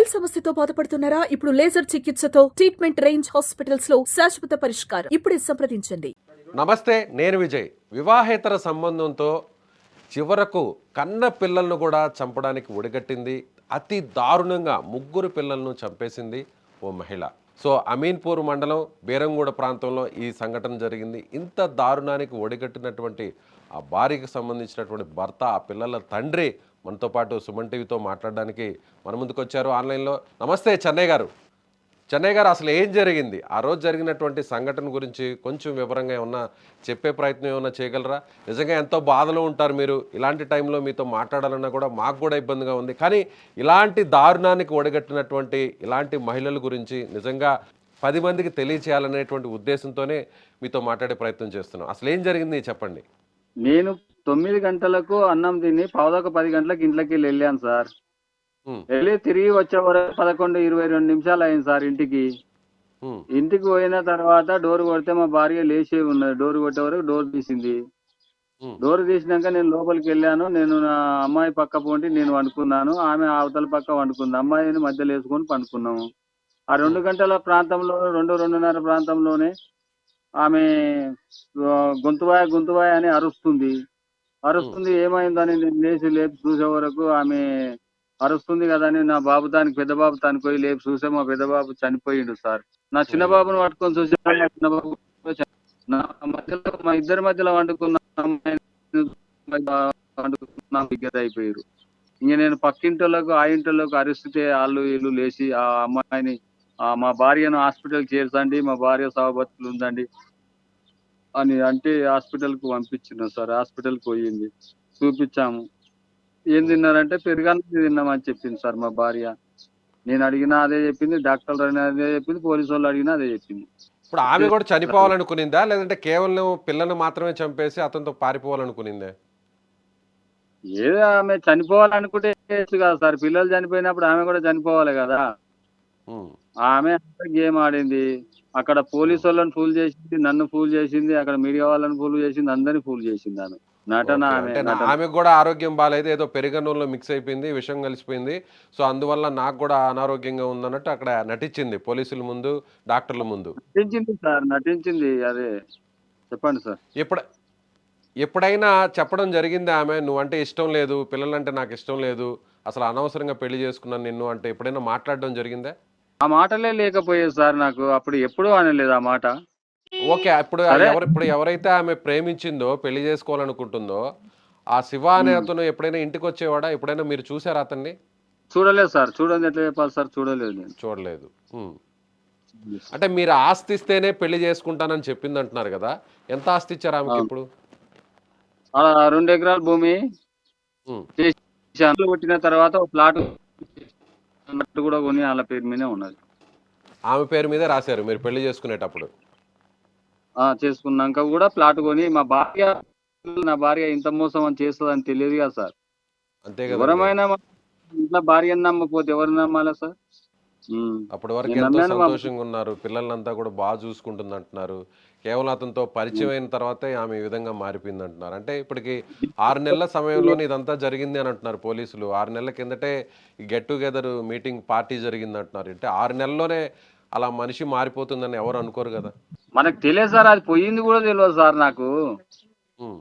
మొటిమల సమస్యతో బాధపడుతున్నారా? ఇప్పుడు లేజర్ చికిత్సతో ట్రీట్మెంట్ రేంజ్ హాస్పిటల్స్ లో శాశ్వత పరిష్కారం. ఇప్పుడే సంప్రదించండి. నమస్తే, నేను విజయ్. వివాహేతర సంబంధంతో చివరకు కన్న పిల్లలను కూడా చంపడానికి ఒడిగట్టింది. అతి దారుణంగా 3 పిల్లలను చంపేసింది ఓ మహిళ. సో అమీన్పూర్ మండలం బేరంగూడ ప్రాంతంలో ఈ సంఘటన జరిగింది. ఇంత దారుణానికి ఒడిగట్టినటువంటి ఆ భార్యకు సంబంధించినటువంటి భర్త, ఆ పిల్లల తండ్రి మనతో పాటు సుమన్ టీవీతో మాట్లాడడానికి మన ముందుకు వచ్చారు ఆన్లైన్లో. నమస్తే చెన్నై గారు. చెన్నై గారు, అసలు ఏం జరిగింది? ఆ రోజు జరిగినటువంటి సంఘటన గురించి కొంచెం వివరంగా ఏమన్నా చెప్పే ప్రయత్నం ఏమన్నా చేయగలరా? నిజంగా ఎంతో బాధలో ఉంటారు మీరు. ఇలాంటి టైంలో మీతో మాట్లాడాలన్నా కూడా మాకు కూడా ఇబ్బందిగా ఉంది. కానీ ఇలాంటి దారుణానికి ఒడిగట్టినటువంటి ఇలాంటి మహిళల గురించి నిజంగా 10 మందికి తెలియచేయాలనేటువంటి ఉద్దేశంతోనే మీతో మాట్లాడే ప్రయత్నం చేస్తున్నాం. అసలు ఏం జరిగింది చెప్పండి. నేను 9 గంటలకు అన్నం తిని 10 గంటలకు ఇంట్లోకి వెళ్ళాను సార్. ఉమ్, వెళ్ళి తిరిగి వచ్చే వరకు 11:22 నిమిషాలు అయింది సార్ ఇంటికి. ఉమ్, ఇంటికి పోయిన తర్వాత డోర్ కొడితే మా భార్య లేచి ఉన్నది. డోర్ కొట్టే వరకు డోర్ తీసింది. ఉమ్, డోర్ తీసినాక నేను లోపలికి వెళ్ళాను. నేను నా అమ్మాయి పక్క పోంటి నేను వండుకున్నాను. ఆమె అవతల పక్క వండుకుంది. అమ్మాయిని మధ్యలో వేసుకొని పండుకున్నాము. ఆ 2 ఉమ్, గంటల ప్రాంతంలో 2:30 ప్రాంతంలోనే ఆమె గొంతువాయ గొంతువాయ అని అరుస్తుంది. ఉమ్, ఏమైందని నేను లేపి చూసే వరకు ఆమె అరుస్తుంది కదా అని నా బాబు పెద్ద బాబు పోయి లేపి చూసే మా పెద్ద బాబు చనిపోయిండు సార్. నా చిన్న అయ్యో, బాబును పట్టుకొని చూసే మా చిన్న బాబు కూడా నా మధ్యలో మా ఇద్దరి మధ్యలో వండుకున్న అమ్మాయిని వండుకున్న బిగ్గర అయిపోయారు. ఇంక నేను పక్కింటోళ్ళకు ఆ ఇంటోళ్ళకు అరిస్తే వాళ్ళు వీళ్ళు లేచి ఆ అమ్మాయిని మా భార్యను హాస్పిటల్కి చేర్చండి, మా భార్య సవబతులు ఉందండి అని అంటే హాస్పిటల్కి పంపించినాం సార్. హాస్పిటల్కి పోయింది, చూపించాము. ఏం ఉమ్. తిన్నారంటే పెరుగన్నం తిన్నామని చెప్పింది సార్ మా భార్య. నేను అడిగినా అదే చెప్పింది, డాక్టర్ అయినా అదే చెప్పింది, పోలీసు వాళ్ళు అడిగినా అదే చెప్పింది. ఇప్పుడు ఆమె కూడా చనిపోవాలనుకునిందా, లేదంటే కేవలం పిల్లలు మాత్రమే చంపేసి అతనితో పారిపోవాలనుకునిందే? ఏదో ఆమె చనిపోవాలనుకుంటే చేయొచ్చు కదా సార్. పిల్లలు చనిపోయినప్పుడు ఆమె కూడా చనిపోవాలి కదా. ఉమ్, ఆమె అంతా గేమ్ ఆడింది. అక్కడ ఉమ్. పోలీసు వాళ్ళని ఫూల్ చేసింది, నన్ను ఫూల్ చేసింది, అక్కడ మీడియా వాళ్ళని ఫూల్ చేసింది, అందరినీ ఫూల్ చేసింది ఆమె. నటన ఓకే. ఆమె అంటే నటన. ఆమెకు కూడా ఆరోగ్యం బాలేదు. ఏదో పెరుగన్నంలో మిక్స్ అయిపోయింది, విషం కలిసిపోయింది. సో, అందువల్ల నాకు కూడా అనారోగ్యంగా ఉందన్నట్టు అక్కడ నటించింది పోలీసుల ముందు, డాక్టర్ల ముందు. నటించింది సార్, నటించింది. అదే చెప్పండి సార్. ఎప్పుడు ఎప్పుడైనా చెప్పడం జరిగిందా ఆమె, "నువ్వంటే ఇష్టం లేదు, పిల్లలంటే నాకు ఇష్టం లేదు, అసలు అనవసరంగా పెళ్లి చేసుకున్నాను నిన్ను" అంటే ఎప్పుడైనా మాట్లాడడం జరిగిందా? ఆ మాటలే లేకపోయేది సార్ నాకు. అప్పుడు ఎప్పుడూ అనలేదు ఆ మాట. ఓకే. సరే. ఇప్పుడు ఎవరైతే ఆమె ప్రేమించిందో, పెళ్లి చేసుకోవాలనుకుంటుందో, ఆ శివ అనే హ్మ్. అతను ఎప్పుడైనా ఇంటికొచ్చేవాడా? ఎప్పుడైనా మీరు చూసారా అతన్ని? చూడలేదు సార్. చూడనిది ఎట్లా చెప్పాలి సార్? చూడలేదు నేను. చూడలేదు. హ్మ్. చూడలేదు సార్. అంటే మీరు ఆస్తి ఇస్తేనే పెళ్లి చేసుకుంటానని చెప్పిందంటున్నారు గదా! ఎంత ఆస్తి ఇచ్చారు అవును. ఆమెకిప్పుడు? 2 ఎకరాల భూమి హ్మ్. చేశాను. కొట్టిన తర్వాత ఒక ప్లాట్ అన్నట్టు కూడా కొని ఆళ్ళ పేరు మీదే ఉన్నది. ఆమె పేరు మీదే రాసారు మీరు పెళ్లి చేసుకునేటప్పుడు. చేసుకున్నాక కూడా ప్లాట్ కొని నా భార్య ఇంత మోసం అని చేస్తదని తెలియదు కదా సార్. అంతే గదండీ! ఎవరమైనా ఇంట్లో భార్యని నమ్మకపోతే ఎవరిని నమ్మాలా సార్? హ్మ్. అప్పటి వరకు నేను ఎంతో నమ్మాను మా సంతోషంగున్నారు. పిల్లలనంతా కూడా చూసుకుంటుందంటున్నారు. కేవలం అతనితో హ్మ్. పరిచయమైన తర్వాతే ఆమె ఈ విధంగా మారిపోయిందంటున్నారు. అంటే ఇప్పటికి 6 నెలల సమయంలోనే ఇదంతా జరిగింది అని అంటున్నారు పోలీసులు. 6 నెలల కిందటే ఈ గెట్ టుగెదర్ మీటింగ్ పార్టీ జరిగిందంటున్నారు. అంటే 6 నెలల్లోనే అలా మనిషి మారిపోతుందని ఎవరు అనుకోరు గదా! మనకు తెలియదు సార్. అది పోయింది కూడా తెలవదు సార్ నాకు. హ్మ్.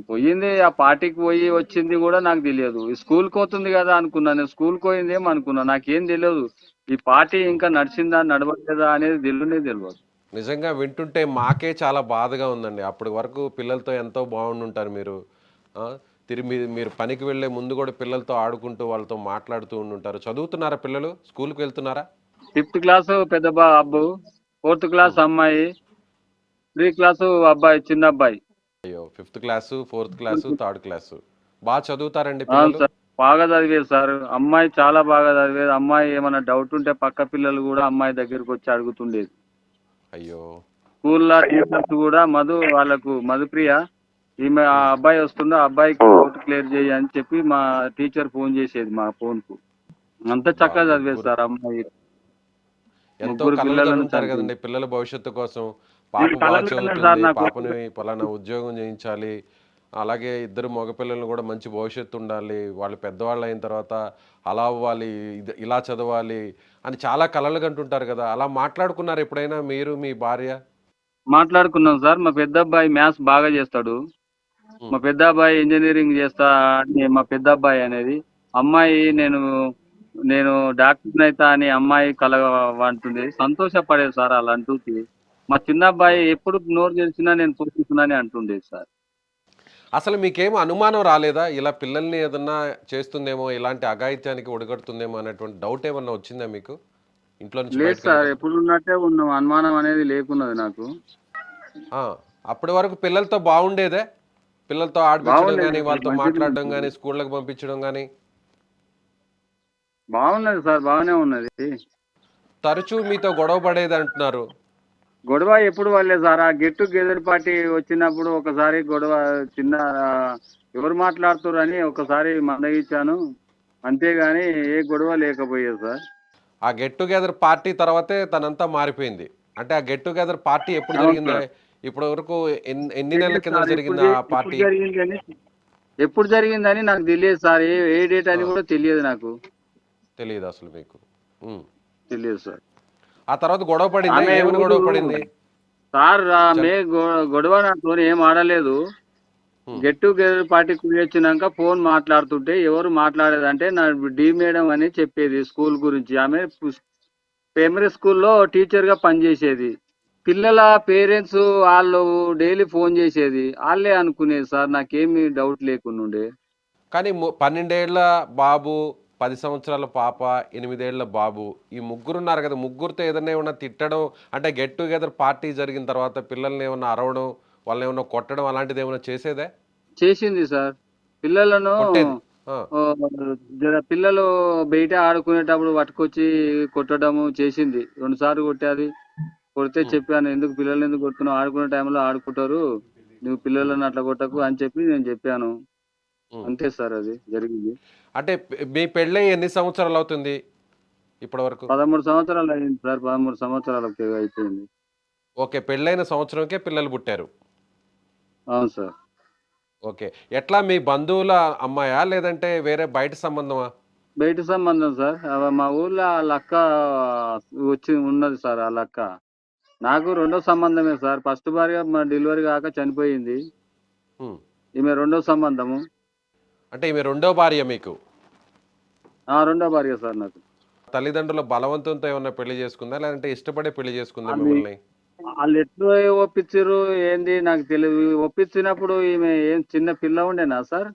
పోయింది ఆ పార్టీకి పోయి వచ్చింది కూడా నాకు తెలియదు. ఈ స్కూల్‌కి పోతుంది కదా అనుకున్నా. నేను స్కూల్‌కి పోయిందేమో అనుకున్నా. నాకేం తెలవదు. ఈ పార్టీ హ్మ్. ఇంకా నడిచిందా, నడవలేదా అనేది తెలవనే తెలవదు. నిజంగా వింటుంటే మాకే చాలా బాధగా ఉందండి. అప్పటి వరకు పిల్లలతో ఎంతో బాగుండుంటారు మీరు. ఆ! తిరిగి మీరు పనికి వెళ్ళే ముందు గూడా పిల్లలతో ఆడుకుంటూ, వాళ్ళతో మాట్లాడుతూ ఉండుంటారు. చదువుతున్నారా పిల్లలు? స్కూలుకి వెళ్తున్నారా? ఫిఫ్త్ క్లాసు పెద్ద అబ్బు, ఫోర్త్ క్లాస్ హ్మ్. అమ్మాయి, 3 క్లాసు అబ్బాయి, చిన్న అబ్బాయి. అయ్యో! Fifth class, fourth class, third class. చదువుతారండి అవును పిల్లలు? సార్. బాగా చదివేది సార్. అమ్మాయి చాలా బాగా చదివేది. అమ్మాయి ఏమన్నా డౌట్ ఉంటే పక్క పిల్లలు కూడా అమ్మాయి దగ్గరకొచ్చి అడుగుతుండేది. అయ్యో! స్కూల్‌లో టీచర్స్ కూడా వాళ్ళకు మధుప్రియ, ఈమె ఆ హ్మ్. అబ్బాయి వస్తుండు, ఆ అబ్బాయికి డౌట్ క్లియర్ చేయి అని చెప్పి మా టీచర్ ఫోన్ చేసేది మా ఫోన్‌కు. అంత అబ్బా! చక్కగా చదివేది ముగ్గురు సార్ అమ్మాయి. ఎంతో ముగ్గురు కలలు పిల్లలను కనుంటారు చంపింది. గదండీ పిల్లల భవిష్యత్తు కోసం. నేను పాప కలలు కన్నాను సార్ చదువుతుంది. నా పాపని కొడుకు. పలానా ఉద్యోగం చేయించాలి. అలాగే ఇద్దరు మగపిల్లలను కూడా మంచి భవిష్యత్తు ఉండాలి, వాళ్ళు పెద్దవాళ్ళు అయిన తర్వాత అలా అవ్వాలి, ఇలా చదవాలి అని చాలా కలలు కంటుంటారు కదా, అలా మాట్లాడుకున్నారు ఎప్పుడైనా మీరు మీ భార్య? మాట్లాడుకున్నాం సార్. మా పెద్ద అబ్బాయి మ్యాథ్స్ బాగా చేస్తాడు. ఉమ్, మా పెద్ద అబ్బాయి ఇంజనీరింగ్ చేస్తా అని మా పెద్ద అబ్బాయి అనేది. అమ్మాయి నేను నేను డాక్టర్ అయితా అని అమ్మాయి కల అంటుంది. సంతోషపడేది సార్ అలా అంటుంది. మా చిన్న అబ్బాయి ఉమ్. ఎప్పుడు నోరు తెరిచినా నేను పోషిస్తున్నానని అంటుండేది సార్. అసలు మీకేం అనుమానం రాలేదా, ఇలా పిల్లల్ని ఏదన్నా చేస్తుందేమో, ఇలాంటి అఘాయిత్యానికి ఒడిగడుతుందేమో అనేటువంటి డౌట్ ఏమన్నా వచ్చిందా మీకు ఇంట్లో నుంచి లేదు బయటకు సార్, వెళ్ళేటప్పుడు? ఎప్పుడు ఉన్నట్టే ఉన్నాం. అనుమానం అనేది లేకున్నది నాకు. ఆ, అప్పటి వరకు పిల్లలతో బాగుండేదే, పిల్లలతో ఆడిపించడం బాగుండేది కానీ, సార్, వాళ్ళతో మంచిగా మాట్లాడడం ఉంటుంది. కానీ, స్కూళ్ళకి పంపించడం కానీ? బాగున్నది సార్, బాగానే ఉన్నది. తరచూ మీతో గొడవ పడేది అంటున్నారు. గొడవ ఎప్పుడు పడలేదు సార్. ఆ గెట్ టుగెదర్ పార్టీ వచ్చినప్పుడు ఒకసారి గొడవ చిన్న ఎవరు మాట్లాడుతుర్రు అని ఒకసారి మందగించాను. అంతేగాని ఏ గొడవ లేకపోయేది సార్. ఆ గెట్ టుగెదర్ పార్టీ తర్వాతే తనంతా మారిపోయింది. అంటే ఆ గెట్ టుగెదర్ పార్టీ ఎప్పుడు అవును జరిగింది? సార్. ఇప్పటి వరకు ఎన్ని నెలల తెలియదు కింద సార్, జరిగింది ఆ ఎప్పుడు పార్టీ? జరిగిందని ఎప్పుడు జరిగిందని నాకు తెలియదు సార్. ఏ ఏ డేట్ ఆ, అని కూడా తెలియదు నాకు. తెలియదు అసలు మీకు. ఉమ్. తెలియదు సార్. ఆ తర్వాత గొడవ పడిందా, ఆమె ఏమని ఊరు గొడవ పడింది? సార్, ఆమె చెప్. గొడవ నాతో ఏం ఆడలేదు. ఉమ్, గెట్ టుగెదర్ పార్టీకి వచ్చినాక ఫోన్ మాట్లాడుతుంటే ఎవరు మాట్లాడేదంటే నా డి మేడం అని చెప్పేది స్కూల్ గురించి. ఆమె ప్రైమరీ స్కూల్లో టీచర్ గా పనిచేసేది. పిల్లల పేరెంట్స్ వాళ్ళు డైలీ ఫోన్ చేసేది. వాళ్ళే అనుకునేది సార్, నాకేమీ డౌట్ లేకుండా ఉండే. కానీ 12 ఏళ్ల బాబు, 10 సంవత్సరాల పాప, 8 ఏళ్ల బాబు, ఈ ముగ్గురు ఉన్నారు కదా, ముగ్గురితో ఏదైనా ఏమన్నా తిట్టడం, అంటే గెట్ టుగెదర్ పార్టీ జరిగిన తర్వాత పిల్లల్ని ఏమన్నా అరవడం, వాళ్ళని ఏమన్నా కొట్టడం అలాంటిది ఏమన్నా చేసేదే? చేసింది సార్. పిల్లలను కొట్టేది? ఆ, ఆ, పిల్లలు బయట ఆడుకునేటప్పుడు పట్టుకొచ్చి కొట్టడము చేసింది. 2 సార్లు కొట్టాది. కొడితే ఉమ్, చెప్పాను, ఎందుకు పిల్లల్ని ఎందుకు కొడుతున్నావు, ఆడుకునే టైంలో ఆడుకుంటారు, నువ్వు ఉమ్, పిల్లలను అట్లా కొట్టకు అని చెప్పి నేను చెప్పాను. ఉమ్. అంతే సార్, అది జరిగింది. అంటే మీ పెళ్ళై ఎన్ని సంవత్సరాలు అవుతుంది ఇప్పటి వరకు? 13 సంవత్సరాలు అయింది సార్. 13 సంవత్సరాలకు అయిపోయింది. ఓకే, పెళ్ళైన సంవత్సరంకే పిల్లలు పుట్టారు. అవును సార్. ఓకే. ఎట్లా మీ బంధువుల అమ్మాయా, లేదంటే వేరే బయట సంబంధమా? బయట సంబంధం సార్. మా ఊర్లో వాళ్ళ అక్క వచ్చి ఉన్నది సార్. వాళ్ళ అక్క నాకు రెండో సంబంధమే సార్. ఫస్ట్ భార్య మా డెలివరీ కాక చనిపోయింది. ఉమ్. ఈమె రెండో సంబంధము. అంటే ఈమె రెండో భార్య మీకు? రెండో భార్య సార్ నాకు. తల్లిదండ్రుల బలవంతంతో ఏమన్నా పెళ్లి చేసుకుందా, లేదంటే ఇష్టపడే పెళ్లి చేసుకుందా వాళ్ళు మిమ్మల్ని? వాళ్ళు ఎట్లా ఒప్పించారు ఏంది నాకు తెలియదు. ఒప్పించినప్పుడు ఈమె ఏం చిన్న పిల్ల ఉండేనా సార్?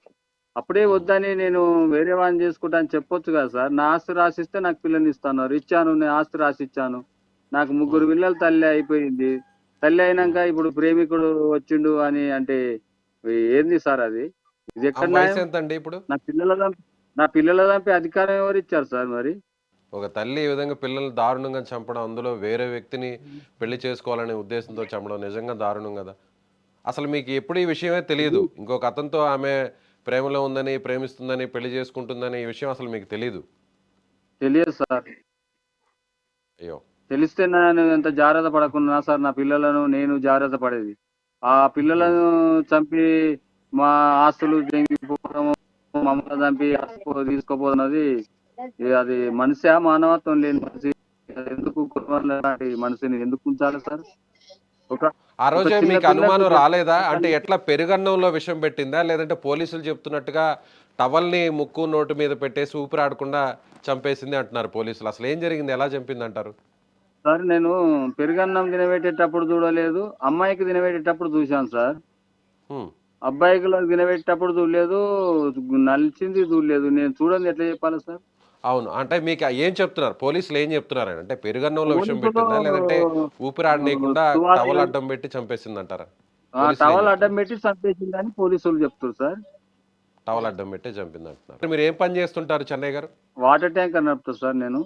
అప్పుడే ఉమ్, వద్దని నేను వేరే వాడిని చేసుకుంటా అని చెప్పొచ్చు కదా సార్. నా ఆస్తి రాసిస్తే నాకు పిల్లని ఇస్తున్నారు. ఇచ్చాను, నేను ఆస్తి రాసి ఇచ్చాను. నాకు ముగ్గురు ఉమ్, పిల్లలు తల్లి అయిపోయింది. తల్లి ఉమ్. అయినాక ఇప్పుడు ప్రేమికుడు వచ్చిండు అని అంటే ఏంది సార్ అది? ఇది ఎక్కడ ఆమె వయసు న్యాయం? ఎంత అండి ఇప్పుడు? నా పిల్లల చంపి నా పిల్లల చంపి అధికారం ఎవరు ఇచ్చారు సార్ మరి? ఒక తల్లి ఈ విధంగా పిల్లల్ని దారుణంగా చంపడం, అందులో వేరే వ్యక్తిని పెళ్లి చేసుకోవాలనే ఉద్దేశంతో చంపడం నిజంగా దారుణం కదా. అసలు మీకు ఎప్పుడు ఈ విషయమే తెలియదు, ఇంకొక అతనితో ఆమె ప్రేమలో ఉందని, ప్రేమిస్తుందని, పెళ్లి చేసుకుంటుందని ఈ విషయం అసలు మీకు తెలియదు? తెలియదు సార్. అయ్యో. తెలిస్తే నేను ఎంత జాగ్రత్త పడకున్నా సార్, నా పిల్లలను నేను జాగ్రత్త పడేది. ఆ ఉమ్. పిల్లలను చంపి మా ఆస్తులు తెంగిపోవడము, మమ్మల్ని చంపి తీసుకోపోతున్నది. అది మనిషా, మానవత్వం లేని మనిషి. అది ఎందుకు కుటుంబంలో లాంటి మనిషిని ఎందుకు ఉంచాలి సార్? ఒక ఆ ఒక రోజే చిన్న మీకు పిల్లకు అనుమానం రాలేదా? అంటే ఎట్లా, పెరుగన్నంలో విషం పెట్టిందా, లేదంటే పోలీసులు చెప్తున్నట్టుగా టవల్ని ముక్కు నోటు మీద పెట్టేసి ఊపిరాడకుండా చంపేసింది అంటున్నారు పోలీసులు. అసలు ఏం జరిగింది, ఎలా చంపింది అంటారు? సార్, నేను పెరుగన్నం తినబెట్టేటప్పుడు చూడలేదు. అమ్మాయికి తినబెట్టేటప్పుడు చూశాను సార్. ఉమ్. అబ్బాయికి తినబెట్టేటప్పుడు చూడలేదు. నలిచింది చూడలేదు. నేను చూడండి ఎట్లా చెప్పాలి సార్? అవును, అంటే మీకు ఏం చెప్తున్నారు పోలీసులు, ఏం చెప్తున్నారు అంటే పెరుగన్నంలో విషం పోలీసులు పెట్టిందా, లేదంటే ఊపిరాడనీయకుండా టవల్ తువాలు అడ్డం పెట్టి చంపేసింది అంటారా? పోలీసులు ఏం టవల్ అడ్డం చెప్తున్నారు? పెట్టి చంపేసిందని పోలీసులు చెప్తారు సార్. టవల్ అడ్డం పెట్టి చంపింది అంటున్నారు. మీరు ఏం పని చేస్తుంటారు చెన్నయ్య గారు? వాటర్ ట్యాంకర్ నడుపుతా సార్ నేను.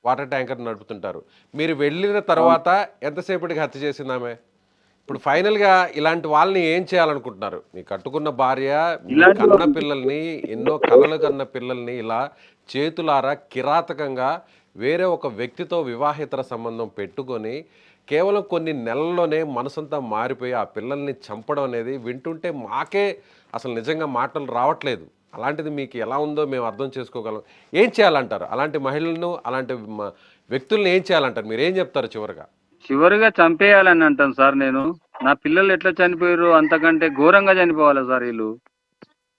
వాటర్ ట్యాంకర్ నడుపుతుంటారు. మీరు వెళ్ళిన అవును. తర్వాత ఎంతసేపటికి హత్య చేసింది ఆమె? ఇప్పుడు ఫైనల్గా ఇలాంటి వాళ్ళని ఏం చేయాలనుకుంటున్నారు? మీ కట్టుకున్న భార్య, మీ ఇలాంటి కన్న వాళ్ళు పిల్లల్ని, ఎన్నో కలలు కన్న పిల్లల్ని ఇలా చేతులారా కిరాతకంగా వేరే ఒక వ్యక్తితో వివాహేతర సంబంధం పెట్టుకొని కేవలం కొన్ని నెలల్లోనే మనసంతా మారిపోయి ఆ పిల్లల్ని చంపడం అనేది వింటుంటే మాకే అసలు నిజంగా మాటలు రావట్లేదు. అలాంటిది మీకు ఎలా ఉందో మేము అర్థం చేసుకోగలం. ఏం చేయాలంటారు అలాంటి మహిళలను, అలాంటి వ్యక్తులను ఏం చేయాలంటారు? మీరు ఏం చెప్తారు చివరిగా? చివరిగా చంపేయాలని అంటాను సార్ నేను. నా పిల్లలు ఎట్లా చనిపోయారు అంతకంటే ఘోరంగా చనిపోవాలి సార్ వీళ్ళు.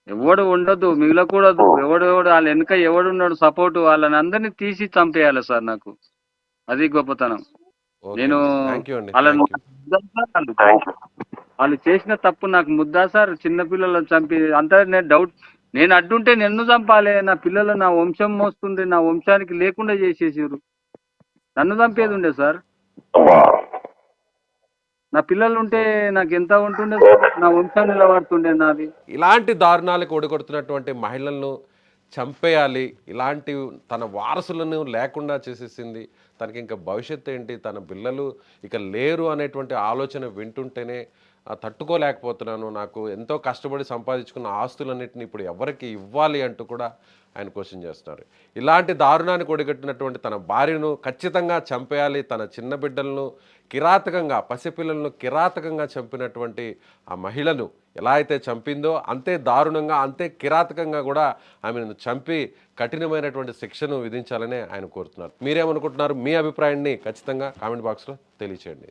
ఎవడు ఉండొద్దు, మిగలకూడదు. ఎవడు వాళ్ళ వెనక ఎవడున్నాడు సపోర్ట్, వాళ్ళని అందరినీ తీసి చంపేయాలి సార్. నాకు అది గొప్పతనం. ఓకే నేను అండి, థ్యాంక్ యూ అండి, వాళ్ళని థ్యాంక్ యూ. వాళ్ళు చేసిన తప్పు నాకు ముద్దా సార్. చిన్న పిల్లలను చంపి అంతా నేను డౌట్, నేను అడ్డుంటే నన్ను చంపాలి. నా పిల్లలు నా వంశం మోస్తుండే, నా వంశానికి లేకుండా చేసేసారు. నన్ను చంపేది ఉండే సార్. నా పిల్లలు ఉంటే నాకు ఎంత ఉంటుండే సార్, నా వంశం నిలబడుతుండే నాది. ఇలాంటి దారుణాలకు ఒడిగొడుతున్నటువంటి మహిళలను చంపేయాలి, ఇలాంటి తన వారసులను లేకుండా చేసేసింది, తనకి ఇంకా భవిష్యత్తు ఏంటి, తన పిల్లలు ఇక లేరు అనేటువంటి ఆలోచన వింటుంటేనే తట్టుకోలేకపోతున్నాను, నాకు ఎంతో కష్టపడి సంపాదించుకున్న ఆస్తులన్నింటినీ ఇప్పుడు ఎవరికి ఇవ్వాలి అంటూ కూడా ఆయన క్వశ్చన్ చేస్తున్నారు. ఇలాంటి దారుణానికి ఒడిగట్టినటువంటి తన భార్యను ఖచ్చితంగా చంపేయాలి, తన చిన్న బిడ్డలను కిరాతకంగా, పసిపిల్లలను కిరాతకంగా చంపినటువంటి ఆ మహిళను ఎలా అయితే చంపిందో అంతే దారుణంగా, అంతే కిరాతకంగా కూడా ఆమెను చంపి కఠినమైనటువంటి శిక్షను విధించాలని ఆయన కోరుతున్నారు. మీరేమనుకుంటున్నారు? మీ అభిప్రాయాన్ని ఖచ్చితంగా కామెంట్ బాక్స్లో తెలియచేయండి.